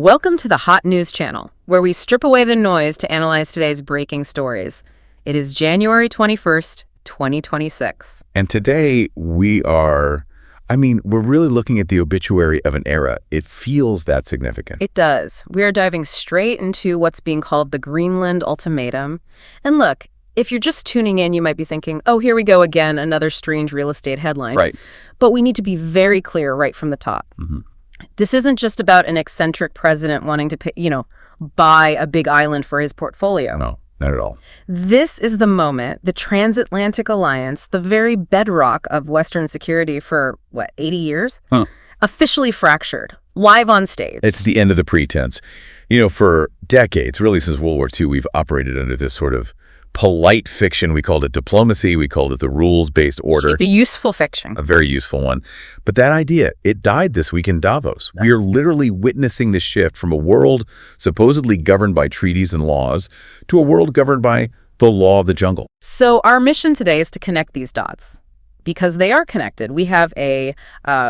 Welcome to the Hot News Channel, where we strip away the noise to analyze today's breaking stories. It is January 21st, 2026. And today we're really looking at the obituary of an era. It feels that significant. It does. We are diving straight into what's being called the Greenland ultimatum. And look, if you're just tuning in, you might be thinking, oh, here we go again, another strange real estate headline. Right. But we need to be very clear right from the top. Mm-hmm. This isn't just about an eccentric president wanting to, buy a big island for his portfolio. No, not at all. This is the moment the transatlantic alliance, the very bedrock of Western security for, 80 years? Officially fractured, live on stage. It's the end of the pretense. For decades, really since World War II, we've operated under this sort of polite fiction. We called it diplomacy. We called it the rules-based order. The useful fiction. A very useful one. But that idea, it died this week in Davos. We are literally witnessing the shift from a world supposedly governed by treaties and laws to a world governed by the law of the jungle. So our mission today is to connect these dots, because they are connected. We have a,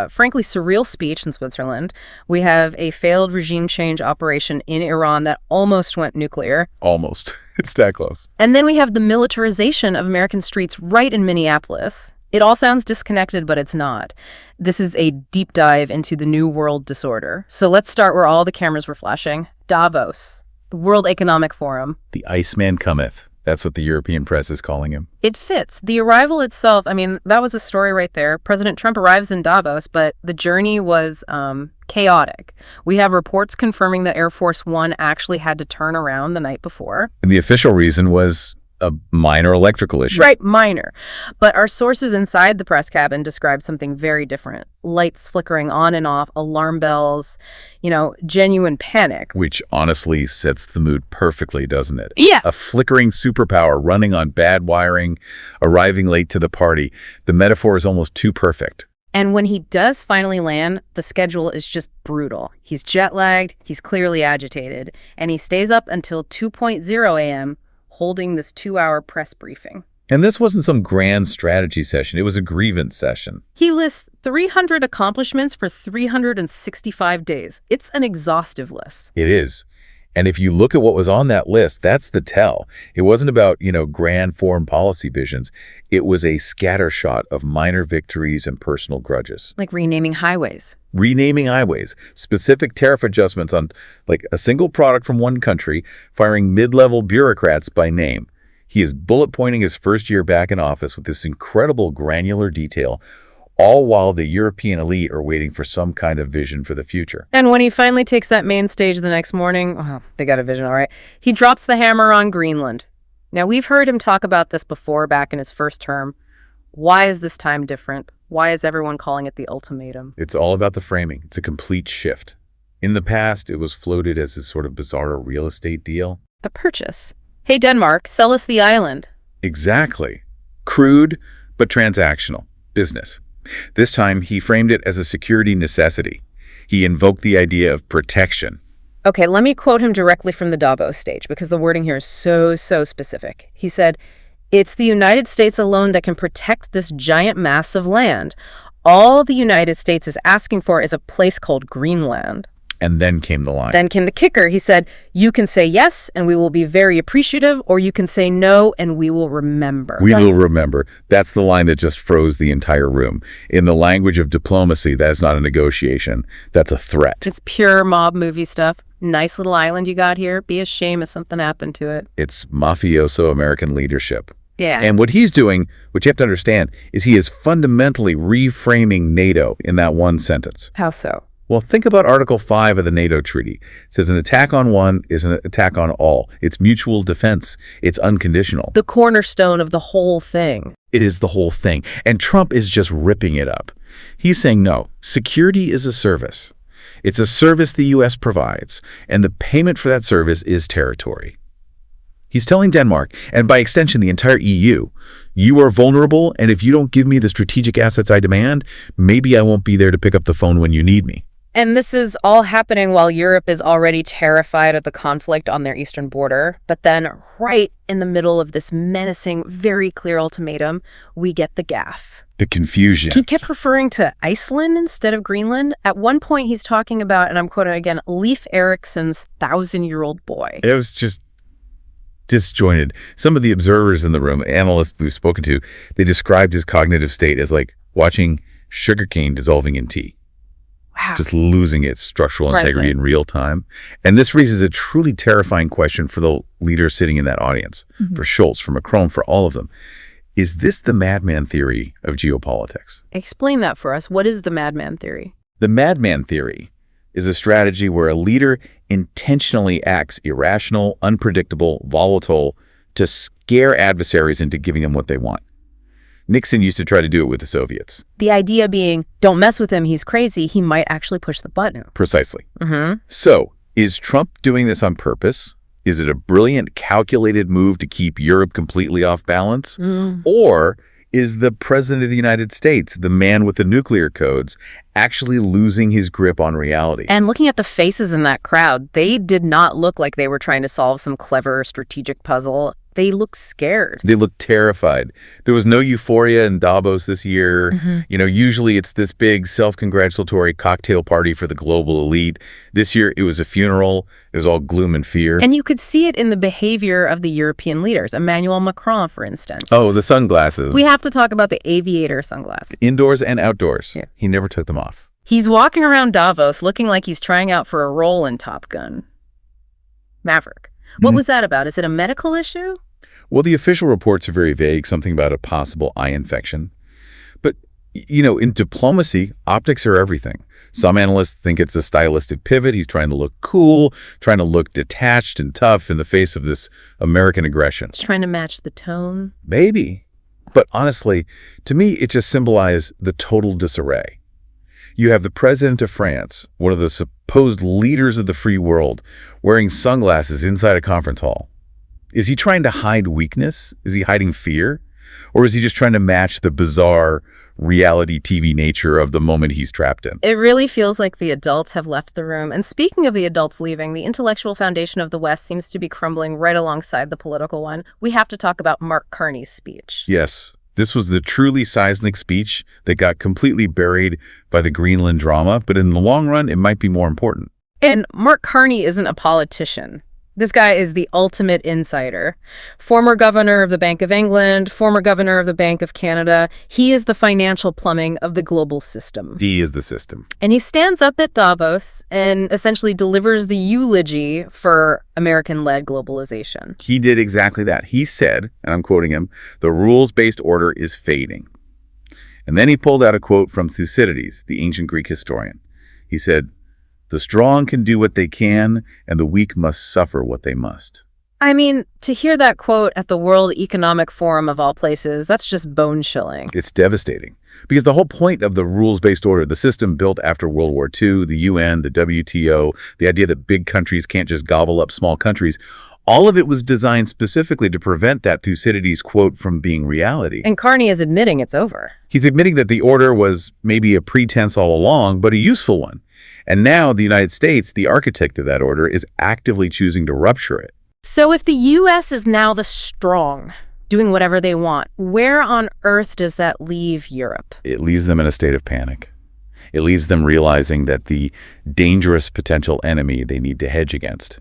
frankly, surreal speech in Switzerland. We have a failed regime change operation in Iran that almost went nuclear. Almost. It's that close. And then we have the militarization of American streets right in Minneapolis. It all sounds disconnected, but it's not. This is a deep dive into the New World disorder. So let's start where all the cameras were flashing. Davos, the World Economic Forum. The Iceman cometh. That's what the European press is calling him. It fits. The arrival itself, that was a story right there. President Trump arrives in Davos, but the journey was chaotic. We have reports confirming that Air Force One actually had to turn around the night before. And the official reason was a minor electrical issue. Right, minor. But our sources inside the press cabin describe something very different. Lights flickering on and off, alarm bells, genuine panic. Which honestly sets the mood perfectly, doesn't it? Yeah. A flickering superpower running on bad wiring, arriving late to the party. The metaphor is almost too perfect. And when he does finally land, the schedule is just brutal. He's jet-lagged, he's clearly agitated, and he stays up until 2:00 a.m., holding this 2-hour press briefing. And this wasn't some grand strategy session. It was a grievance session. He lists 300 accomplishments for 365 days. It's an exhaustive list. It is. And if you look at what was on that list, that's the tell. It wasn't about, grand foreign policy visions. It was a scattershot of minor victories and personal grudges. Like renaming highways. Renaming highways, specific tariff adjustments on a single product from one country, firing mid-level bureaucrats by name. He is bullet pointing his first year back in office with this incredible granular detail, all while the European elite are waiting for some kind of vision for the future. And when he finally takes that main stage the next morning, they got a vision, all right, he drops the hammer on Greenland. Now, we've heard him talk about this before back in his first term. Why is this time different? Why is everyone calling it the ultimatum? It's all about the framing. It's a complete shift. In the past, it was floated as this sort of bizarre real estate deal. A purchase. Hey, Denmark, sell us the island. Exactly. Crude, but transactional. Business. This time, he framed it as a security necessity. He invoked the idea of protection. Okay, let me quote him directly from the Davos stage, because the wording here is so specific. He said, "It's the United States alone that can protect this giant mass of land. All the United States is asking for is a place called Greenland." And then came the line. Then came the kicker. He said, "You can say yes, and we will be very appreciative, or you can say no, and we will remember." We will remember. That's the line that just froze the entire room. In the language of diplomacy, that is not a negotiation. That's a threat. It's pure mob movie stuff. Nice little island you got here. Be a shame if something happened to it. It's mafioso American leadership. Yeah. And what he's doing, which you have to understand, is he is fundamentally reframing NATO in that one sentence. How so? Well, think about Article 5 of the NATO Treaty. It says an attack on one is an attack on all. It's mutual defense. It's unconditional. The cornerstone of the whole thing. It is the whole thing. And Trump is just ripping it up. He's saying, no, security is a service. It's a service the U.S. provides, and the payment for that service is territory. He's telling Denmark, and by extension the entire EU, you are vulnerable, and if you don't give me the strategic assets I demand, maybe I won't be there to pick up the phone when you need me. And this is all happening while Europe is already terrified of the conflict on their eastern border. But then right in the middle of this menacing, very clear ultimatum, we get the gaffe. The confusion. He kept referring to Iceland instead of Greenland. At one point, he's talking about, and I'm quoting again, Leif Erikson's 1,000-year-old boy. It was just disjointed. Some of the observers in the room, analysts we've spoken to, they described his cognitive state as like watching sugarcane dissolving in tea. Wow. Just losing its structural integrity in real time. And this raises a truly terrifying question for the leaders sitting in that audience, for Scholz, for Macron, for all of them. Is this the madman theory of geopolitics? Explain that for us. What is the madman theory? The madman theory is a strategy where a leader intentionally acts irrational, unpredictable, volatile to scare adversaries into giving them what they want. Nixon used to try to do it with the Soviets. The idea being, don't mess with him, he's crazy, he might actually push the button. Precisely. So, is Trump doing this on purpose? Is it a brilliant, calculated move to keep Europe completely off balance? Or is the President of the United States, the man with the nuclear codes, actually losing his grip on reality? And looking at the faces in that crowd, they did not look like they were trying to solve some clever strategic puzzle. They looked scared. They looked terrified. There was no euphoria in Davos this year. You know, usually it's this big self-congratulatory cocktail party for the global elite. This year it was a funeral. It was all gloom and fear. And you could see it in the behavior of the European leaders. Emmanuel Macron, for instance. Oh, the sunglasses. We have to talk about the aviator sunglasses. Indoors and outdoors. Yeah. He never took them off. He's walking around Davos looking like he's trying out for a role in Top Gun. Maverick. What was that about? Is it a medical issue? Well, the official reports are very vague, something about a possible eye infection. But, you know, in diplomacy, optics are everything. Some analysts think it's a stylistic pivot. He's trying to look cool, trying to look detached and tough in the face of this American aggression. Just trying to match the tone? Maybe. But honestly, to me, it just symbolizes the total disarray. You have the president of France, one of the supposed leaders of the free world, wearing sunglasses inside a conference hall. Is he trying to hide weakness? Is he hiding fear? Or is he just trying to match the bizarre reality TV nature of the moment he's trapped in? It really feels like the adults have left the room. And speaking of the adults leaving, the intellectual foundation of the West seems to be crumbling right alongside the political one. We have to talk about Mark Carney's speech. Yes, this was the truly seismic speech that got completely buried by the Greenland drama, but in the long run, it might be more important. And Mark Carney isn't a politician. This guy is the ultimate insider. Former governor of the Bank of England, former governor of the Bank of Canada. He is the financial plumbing of the global system. He is the system. And he stands up at Davos and essentially delivers the eulogy for American-led globalization. He did exactly that. He said, and I'm quoting him, "The rules-based order is fading." And then he pulled out a quote from Thucydides, the ancient Greek historian. He said, "The strong can do what they can, and the weak must suffer what they must." I mean, to hear that quote at the World Economic Forum of all places, that's just bone-chilling. It's devastating. Because the whole point of the rules-based order, the system built after World War II, the UN, the WTO, the idea that big countries can't just gobble up small countries, all of it was designed specifically to prevent that Thucydides quote from being reality. And Carney is admitting it's over. He's admitting that the order was maybe a pretense all along, but a useful one. And now the United States, the architect of that order, is actively choosing to rupture it. So if the U.S. is now the strong, doing whatever they want, where on earth does that leave Europe? It leaves them in a state of panic. It leaves them realizing that the dangerous potential enemy they need to hedge against,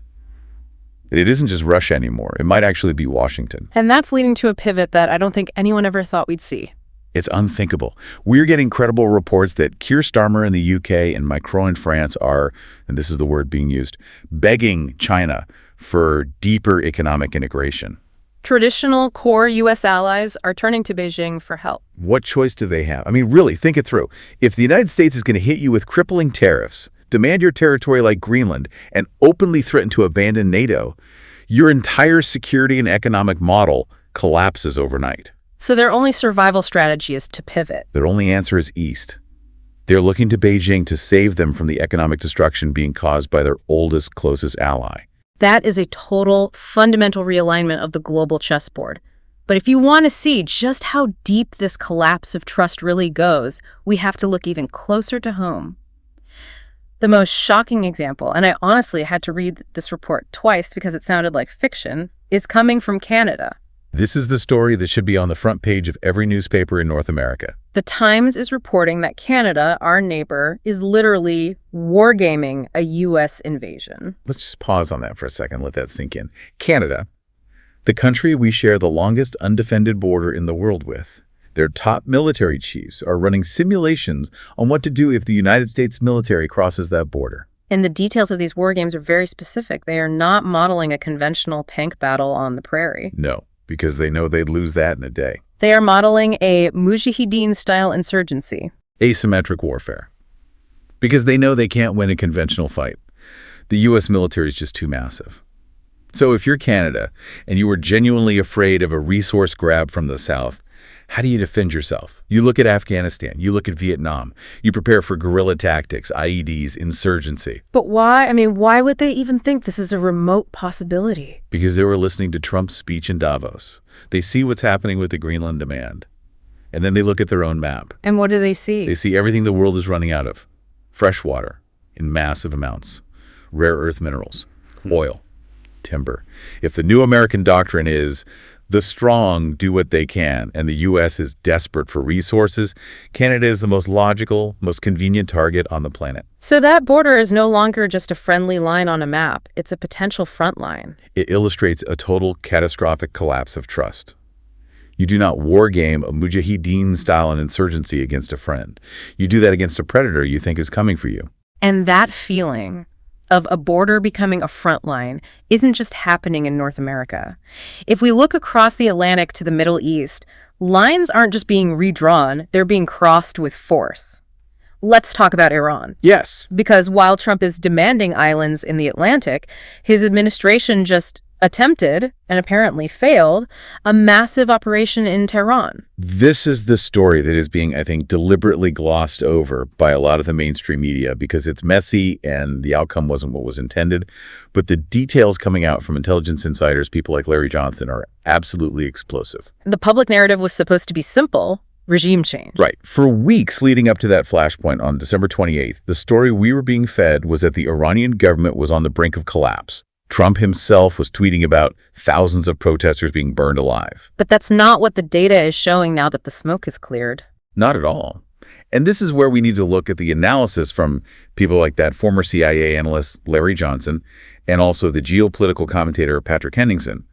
it isn't just Russia anymore. It might actually be Washington. And that's leading to a pivot that I don't think anyone ever thought we'd see. It's unthinkable. We're getting credible reports that Keir Starmer in the UK and Macron in France are, and this is the word being used, begging China for deeper economic integration. Traditional core U.S. allies are turning to Beijing for help. What choice do they have? I mean, really, think it through. If the United States is going to hit you with crippling tariffs, demand your territory like Greenland, and openly threaten to abandon NATO, your entire security and economic model collapses overnight. So their only survival strategy is to pivot. Their only answer is east. They're looking to Beijing to save them from the economic destruction being caused by their oldest, closest ally. That is a total, fundamental realignment of the global chessboard. But if you want to see just how deep this collapse of trust really goes, we have to look even closer to home. The most shocking example, and I honestly had to read this report twice because it sounded like fiction, is coming from Canada. This is the story that should be on the front page of every newspaper in North America. The Times is reporting that Canada, our neighbor, is literally wargaming a U.S. invasion. Let's just pause on that for a second, let that sink in. Canada, the country we share the longest undefended border in the world with. Their top military chiefs are running simulations on what to do if the United States military crosses that border. And the details of these war games are very specific. They are not modeling a conventional tank battle on the prairie. No, because they know they'd lose that in a day. They are modeling a Mujahideen-style insurgency. Asymmetric warfare. Because they know they can't win a conventional fight. The U.S. military is just too massive. So if you're Canada and you were genuinely afraid of a resource grab from the South, how do you defend yourself? You look at Afghanistan, you look at Vietnam, you prepare for guerrilla tactics, IEDs, insurgency. But why? I mean, why would they even think this is a remote possibility? Because they were listening to Trump's speech in Davos. They see what's happening with the Greenland demand. And then they look at their own map. And what do they see? They see everything the world is running out of. Fresh water in massive amounts. Rare earth minerals. Oil. Timber. If the new American doctrine is the strong do what they can, and the U.S. is desperate for resources, Canada is the most logical, most convenient target on the planet. So that border is no longer just a friendly line on a map. It's a potential front line. It illustrates a total catastrophic collapse of trust. You do not wargame a Mujahideen-style insurgency against a friend. You do that against a predator you think is coming for you. And that feeling of a border becoming a front line isn't just happening in North America. If we look across the Atlantic to the Middle East, lines aren't just being redrawn, they're being crossed with force. Let's talk about Iran. Yes. Because while Trump is demanding islands in the Atlantic, his administration just attempted, and apparently failed, a massive operation in Tehran. This is the story that is being, I think, deliberately glossed over by a lot of the mainstream media because it's messy and the outcome wasn't what was intended. But the details coming out from intelligence insiders, people like Larry Johnson, are absolutely explosive. The public narrative was supposed to be simple: regime change. Right. For weeks leading up to that flashpoint on December 28th, the story we were being fed was that the Iranian government was on the brink of collapse. Trump himself was tweeting about thousands of protesters being burned alive. But that's not what the data is showing now that the smoke is cleared. Not at all. And this is where we need to look at the analysis from people like that former CIA analyst Larry Johnson and also the geopolitical commentator Patrick Henningsen.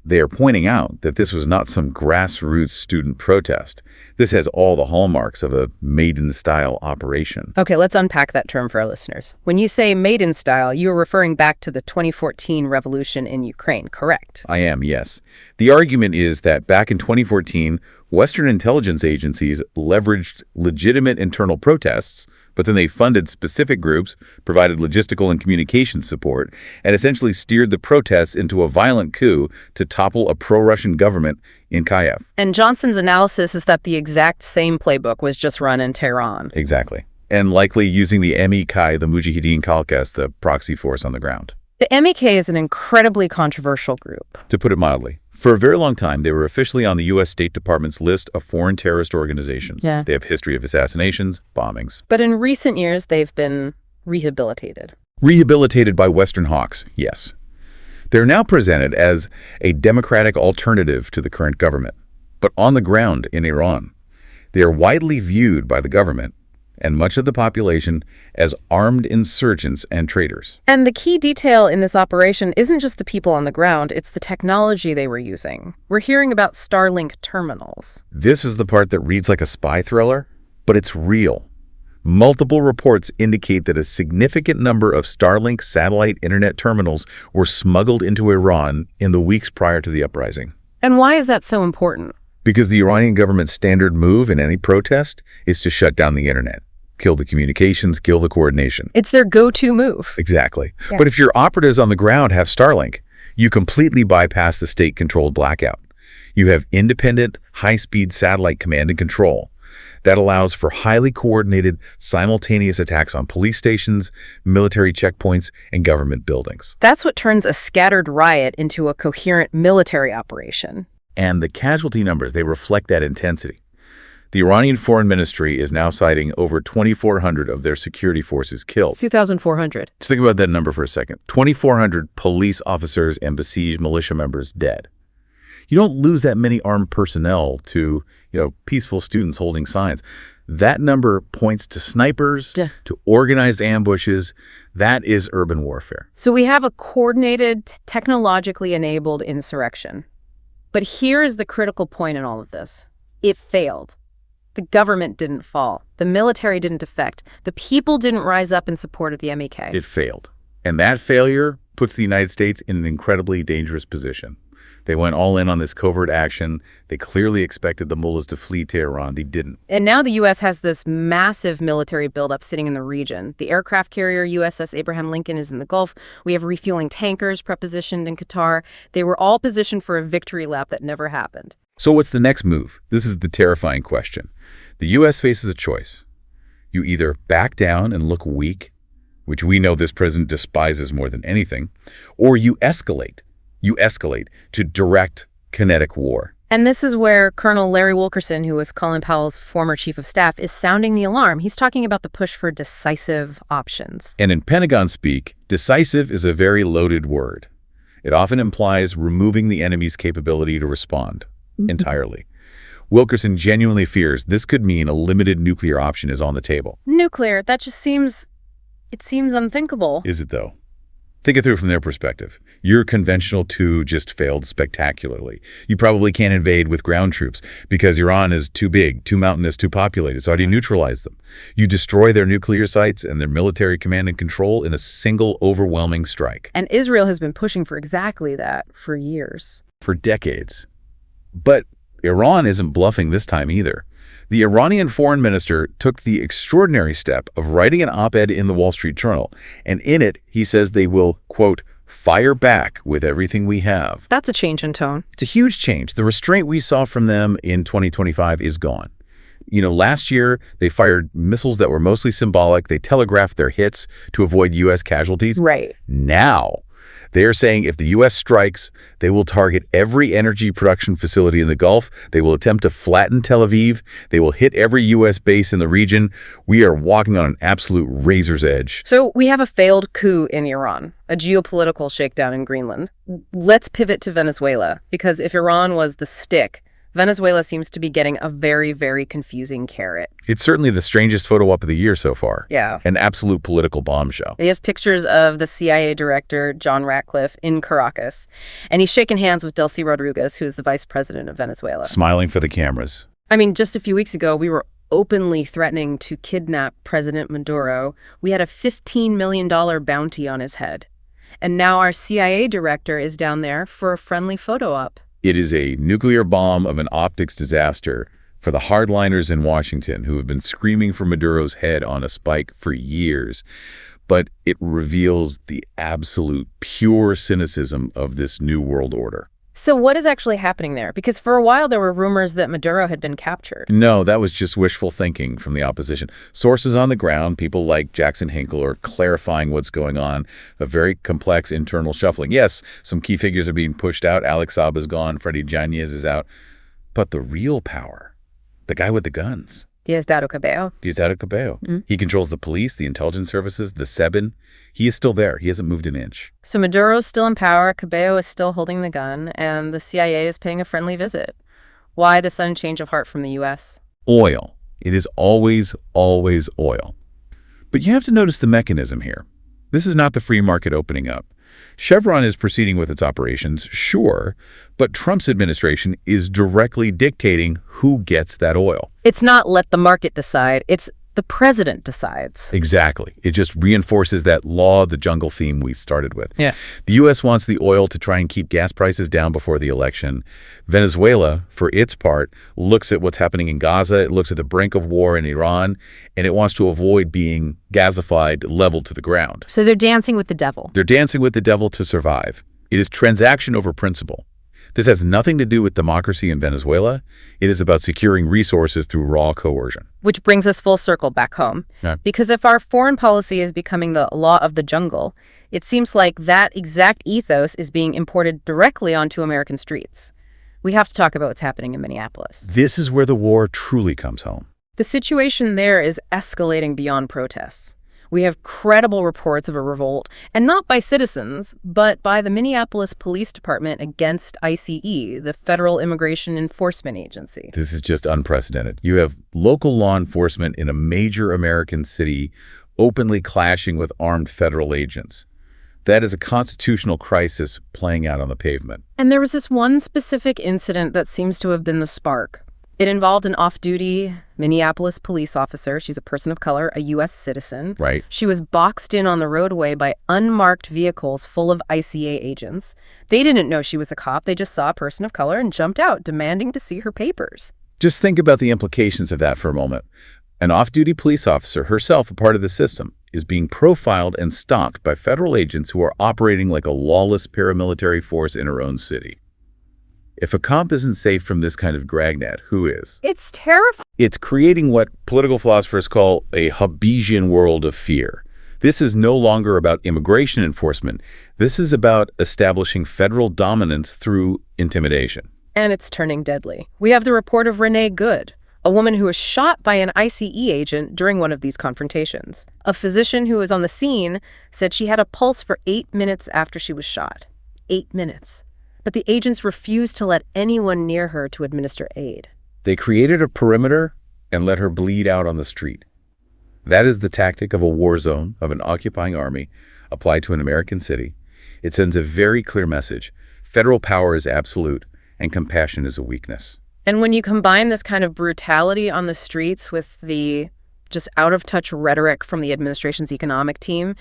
They are pointing out that this was not some grassroots student protest. This has all the hallmarks of a Maiden-style operation. Okay, let's unpack that term for our listeners. When you say Maiden-style, you're referring back to the 2014 revolution in Ukraine, correct? I am, yes. The argument is that back in 2014, Western intelligence agencies leveraged legitimate internal protests, but then they funded specific groups, provided logistical and communication support, and essentially steered the protests into a violent coup to topple a pro-Russian government in Kyiv. And Johnson's analysis is that the exact same playbook was just run in Tehran. Exactly. And likely using the MEK, the Mujahideen Khalq, as the proxy force on the ground. The MEK is an incredibly controversial group. To put it mildly. For a very long time, they were officially on the U.S. State Department's list of foreign terrorist organizations. Yeah. They have history of assassinations, bombings. But in recent years, they've been rehabilitated. Rehabilitated by Western hawks, yes. They're now presented as a democratic alternative to the current government. But on the ground in Iran, they are widely viewed by the government and much of the population as armed insurgents and traitors. And the key detail in this operation isn't just the people on the ground, it's the technology they were using. We're hearing about Starlink terminals. This is the part that reads like a spy thriller, but it's real. Multiple reports indicate that a significant number of Starlink satellite internet terminals were smuggled into Iran in the weeks prior to the uprising. And why is that so important? Because the Iranian government's standard move in any protest is to shut down the internet. Kill the communications, kill the coordination. It's their go-to move. Exactly. Yeah. But if your operatives on the ground have Starlink, you completely bypass the state-controlled blackout. You have independent, high-speed satellite command and control that allows for highly coordinated, simultaneous attacks on police stations, military checkpoints, and government buildings. That's what turns a scattered riot into a coherent military operation. And the casualty numbers, they reflect that intensity. The Iranian Foreign Ministry is now citing over 2,400 of their security forces killed. 2,400. Just think about that number for a second. 2,400 police officers and besieged militia members dead. You don't lose that many armed personnel to, peaceful students holding signs. That number points to snipers, to organized ambushes. That is urban warfare. So we have a coordinated, technologically enabled insurrection. But here is the critical point in all of this. It failed. The government didn't fall. The military didn't defect. The people didn't rise up in support of the MEK. It failed. And that failure puts the United States in an incredibly dangerous position. They went all in on this covert action. They clearly expected the mullahs to flee to Iran. They didn't. And now the U.S. has this massive military buildup sitting in the region. The aircraft carrier USS Abraham Lincoln is in the Gulf. We have refueling tankers prepositioned in Qatar. They were all positioned for a victory lap that never happened. So what's the next move? This is the terrifying question. The U.S. faces a choice. You either back down and look weak, which we know this president despises more than anything, or you escalate. You escalate to direct kinetic war. And this is where Colonel Larry Wilkerson, who was Colin Powell's former chief of staff, is sounding the alarm. He's talking about the push for decisive options. And in Pentagon speak, decisive is a very loaded word. It often implies removing the enemy's capability to respond entirely. Wilkerson genuinely fears this could mean a limited nuclear option is on the table. Nuclear, that just seems unthinkable. Is it, though? Think it through from their perspective. Your conventional coup just failed spectacularly. You probably can't invade with ground troops because Iran is too big, too mountainous, too populated. So how do you neutralize them? You destroy their nuclear sites and their military command and control in a single overwhelming strike. And Israel has been pushing for exactly that for years. For decades. But Iran isn't bluffing this time either. The Iranian foreign minister took the extraordinary step of writing an op-ed in the Wall Street Journal, and in it, he says they will, quote, fire back with everything we have. That's a change in tone. It's a huge change. The restraint we saw from them in 2025 is gone. Last year, they fired missiles that were mostly symbolic. They telegraphed their hits to avoid U.S. casualties. Right. Now, they are saying if the U.S. strikes, they will target every energy production facility in the Gulf. They will attempt to flatten Tel Aviv. They will hit every U.S. base in the region. We are walking on an absolute razor's edge. So we have a failed coup in Iran, a geopolitical shakedown in Greenland. Let's pivot to Venezuela, because if Iran was the stick, Venezuela seems to be getting a very, very confusing carrot. It's certainly the strangest photo op of the year so far. Yeah. An absolute political bombshell. He has pictures of the CIA director, John Ratcliffe, in Caracas. And he's shaking hands with Delcy Rodriguez, who is the vice president of Venezuela. Smiling for the cameras. I mean, just a few weeks ago, we were openly threatening to kidnap President Maduro. We had a $15 million bounty on his head. And now our CIA director is down there for a friendly photo op. It is a nuclear bomb of an optics disaster for the hardliners in Washington who have been screaming for Maduro's head on a spike for years. But it reveals the absolute pure cynicism of this new world order. So what is actually happening there? Because for a while there were rumors that Maduro had been captured. No, that was just wishful thinking from the opposition. Sources on the ground, people like Jackson Hinkle, are clarifying what's going on, a very complex internal shuffling. Yes, some key figures are being pushed out. Alex Saab is gone. Freddy Yanez is out. But the real power, the guy with the guns. Diosdado Cabello. He controls the police, the intelligence services, the SEBIN. He is still there. He hasn't moved an inch. So Maduro's still in power, Cabello is still holding the gun, and the CIA is paying a friendly visit. Why the sudden change of heart from the U.S.? Oil. It is always, always oil. But you have to notice the mechanism here. This is not the free market opening up. Chevron is proceeding with its operations, sure, but Trump's administration is directly dictating who gets that oil. It's not let the market decide, it's the president decides. Exactly. It just reinforces that law of the jungle theme we started with. Yeah. The U.S. wants the oil to try and keep gas prices down before the election. Venezuela, for its part, looks at what's happening in Gaza. It looks at the brink of war in Iran, and it wants to avoid being gazified, leveled to the ground. So they're dancing with the devil. They're dancing with the devil to survive. It is transaction over principle. This has nothing to do with democracy in Venezuela. It is about securing resources through raw coercion. Which brings us full circle back home. Yeah. Because if our foreign policy is becoming the law of the jungle, it seems like that exact ethos is being imported directly onto American streets. We have to talk about what's happening in Minneapolis. This is where the war truly comes home. The situation there is escalating beyond protests. We have credible reports of a revolt, and not by citizens, but by the Minneapolis Police Department against ICE, the Federal Immigration Enforcement Agency. This is just unprecedented. You have local law enforcement in a major American city openly clashing with armed federal agents. That is a constitutional crisis playing out on the pavement. And there was this one specific incident that seems to have been the spark. It involved an off-duty Minneapolis police officer. She's a person of color, a U.S. citizen. Right. She was boxed in on the roadway by unmarked vehicles full of ICA agents. They didn't know she was a cop. They just saw a person of color and jumped out, demanding to see her papers. Just think about the implications of that for a moment. An off-duty police officer, herself a part of the system, is being profiled and stalked by federal agents who are operating like a lawless paramilitary force in her own city. If a cop isn't safe from this kind of dragnet, who is? It's terrifying. It's creating what political philosophers call a Hobbesian world of fear. This is no longer about immigration enforcement. This is about establishing federal dominance through intimidation. And it's turning deadly. We have the report of Renee Good, a woman who was shot by an ICE agent during one of these confrontations. A physician who was on the scene said she had a pulse for 8 minutes after she was shot. 8 minutes. But the agents refused to let anyone near her to administer aid. They created a perimeter and let her bleed out on the street. That is the tactic of a war zone, of an occupying army, applied to an American city. It sends a very clear message. Federal power is absolute, and compassion is a weakness. And when you combine this kind of brutality on the streets with the just out-of-touch rhetoric from the administration's economic team,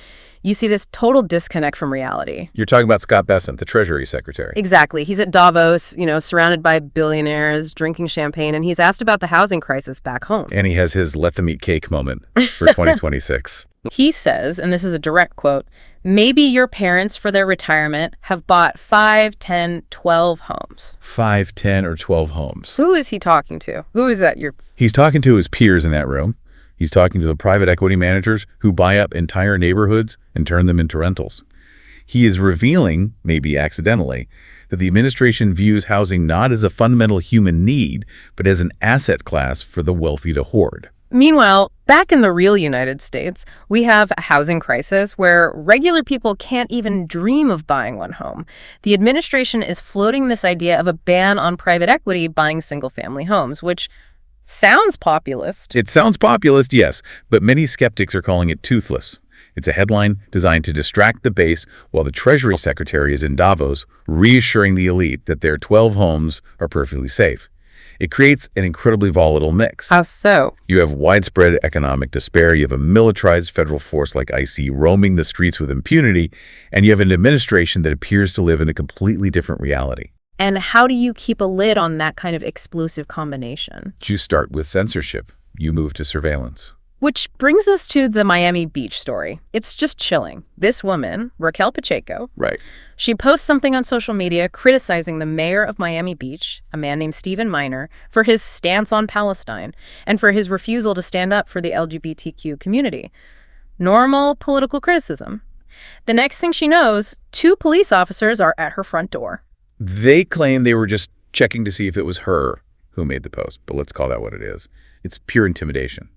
you see this total disconnect from reality. You're talking about Scott Bessent, the Treasury Secretary. Exactly. He's at Davos, surrounded by billionaires, drinking champagne, and he's asked about the housing crisis back home. And he has his let them eat cake moment for 2026. He says, and this is a direct quote, maybe your parents for their retirement have bought 5, 10, 12 homes. 5, 10, or 12 homes. Who is he talking to? Who is that? He's talking to his peers in that room. He's talking to the private equity managers who buy up entire neighborhoods and turn them into rentals. He is revealing, maybe accidentally, that the administration views housing not as a fundamental human need, but as an asset class for the wealthy to hoard. Meanwhile, back in the real United States, we have a housing crisis where regular people can't even dream of buying one home. The administration is floating this idea of a ban on private equity buying single-family homes, which sounds populist. It sounds populist, yes, but many skeptics are calling it toothless. It's a headline designed to distract the base while the Treasury Secretary is in Davos reassuring the elite that their 12 homes are perfectly safe. It creates an incredibly volatile mix. How so? You have widespread economic despair, you have a militarized federal force like ICE roaming the streets with impunity, and you have an administration that appears to live in a completely different reality. And how do you keep a lid on that kind of explosive combination? You start with censorship. You move to surveillance. Which brings us to the Miami Beach story. It's just chilling. This woman, Raquel Pacheco, Right. She posts something on social media criticizing the mayor of Miami Beach, a man named Stephen Minor, for his stance on Palestine and for his refusal to stand up for the LGBTQ community. Normal political criticism. The next thing she knows, 2 police officers are at her front door. They claim they were just checking to see if it was her who made the post, but let's call that what it is. It's pure intimidation.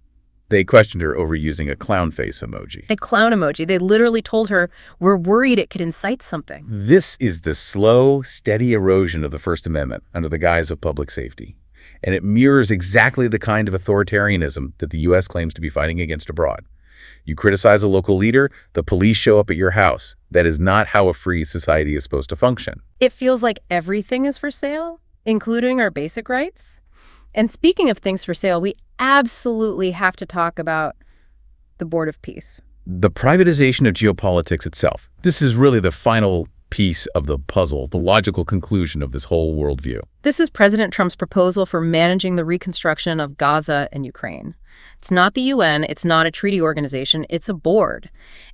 They questioned her over using a clown face emoji. A clown emoji. They literally told her, we're worried it could incite something. This is the slow, steady erosion of the First Amendment under the guise of public safety. And it mirrors exactly the kind of authoritarianism that the U.S. claims to be fighting against abroad. You criticize a local leader, the police show up at your house. That is not how a free society is supposed to function. It feels like everything is for sale, including our basic rights. And speaking of things for sale, we absolutely have to talk about the Board of Peace. The privatization of geopolitics itself. This is really the final piece of the puzzle, the logical conclusion of this whole worldview. This is President Trump's proposal for managing the reconstruction of Gaza and Ukraine. It's not the UN, it's not a treaty organization, it's a board.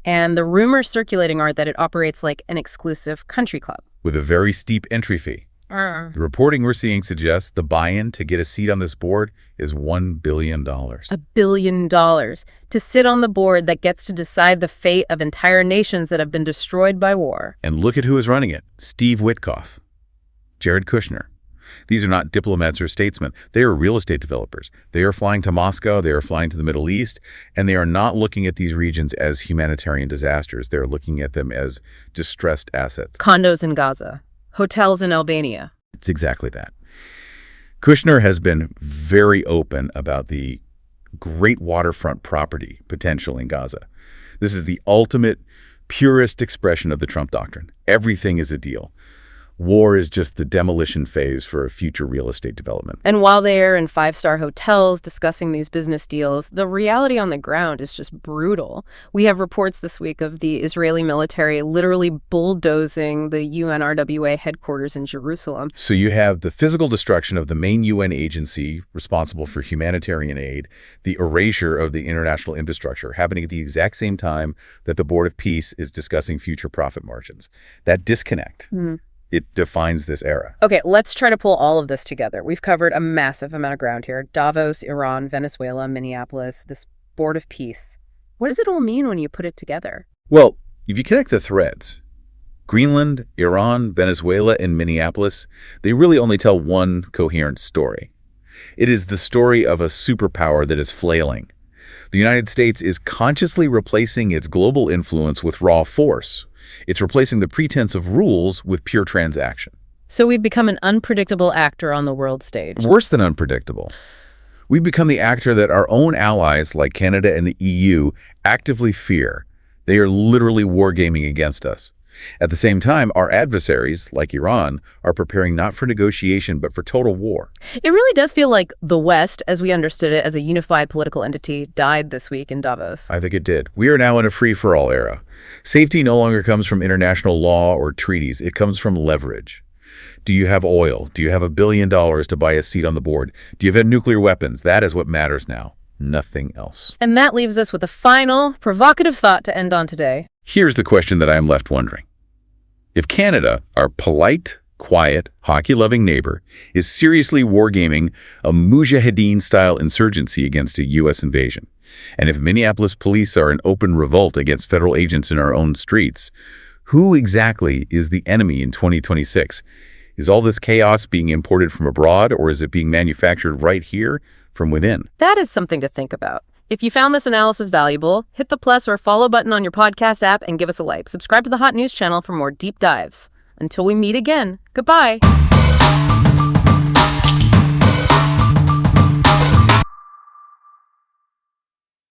And the rumors circulating are that it operates like an exclusive country club. With a very steep entry fee. The reporting we're seeing suggests the buy-in to get a seat on this board is $1 billion. $1 billion to sit on the board that gets to decide the fate of entire nations that have been destroyed by war. And look at who is running it. Steve Witkoff, Jared Kushner. These are not diplomats or statesmen. They are real estate developers. They are flying to Moscow, they are flying to the Middle East, and they are not looking at these regions as humanitarian disasters. They're looking at them as distressed assets. Condos in Gaza, hotels in Albania. It's exactly that. Kushner has been very open about the great waterfront property potential in Gaza. This is the ultimate, purest expression of the Trump doctrine. Everything is a deal. War is just the demolition phase for a future real estate development. And while they're in five-star hotels discussing these business deals, the reality on the ground is just brutal. We have reports this week of the Israeli military literally bulldozing the UNRWA headquarters in Jerusalem. So you have the physical destruction of the main UN agency responsible for humanitarian aid, the erasure of the international infrastructure happening at the exact same time that the Board of Peace is discussing future profit margins. That disconnect. It defines this era. Okay, let's try to pull all of this together. We've covered a massive amount of ground here. Davos, Iran, Venezuela, Minneapolis, this Board of Peace. What does it all mean when you put it together? Well, if you connect the threads, Greenland, Iran, Venezuela, and Minneapolis, they really only tell one coherent story. It is the story of a superpower that is flailing. The United States is consciously replacing its global influence with raw force. It's replacing the pretense of rules with pure transaction. So we've become an unpredictable actor on the world stage. Worse than unpredictable. We've become the actor that our own allies, like Canada and the EU, actively fear. They are literally wargaming against us. At the same time, our adversaries, like Iran, are preparing not for negotiation, but for total war. It really does feel like the West, as we understood it as a unified political entity, died this week in Davos. I think it did. We are now in a free-for-all era. Safety no longer comes from international law or treaties. It comes from leverage. Do you have oil? Do you have $1 billion to buy a seat on the board? Do you have nuclear weapons? That is what matters now. Nothing else. And that leaves us with a final, provocative thought to end on today. Here's the question that I am left wondering. If Canada, our polite, quiet, hockey-loving neighbor, is seriously wargaming a Mujahideen-style insurgency against a U.S. invasion, and if Minneapolis police are in open revolt against federal agents in our own streets, who exactly is the enemy in 2026? Is all this chaos being imported from abroad, or is it being manufactured right here from within? That is something to think about. If you found this analysis valuable, hit the plus or follow button on your podcast app and give us a like. Subscribe to the Hot News channel for more deep dives. Until we meet again, goodbye.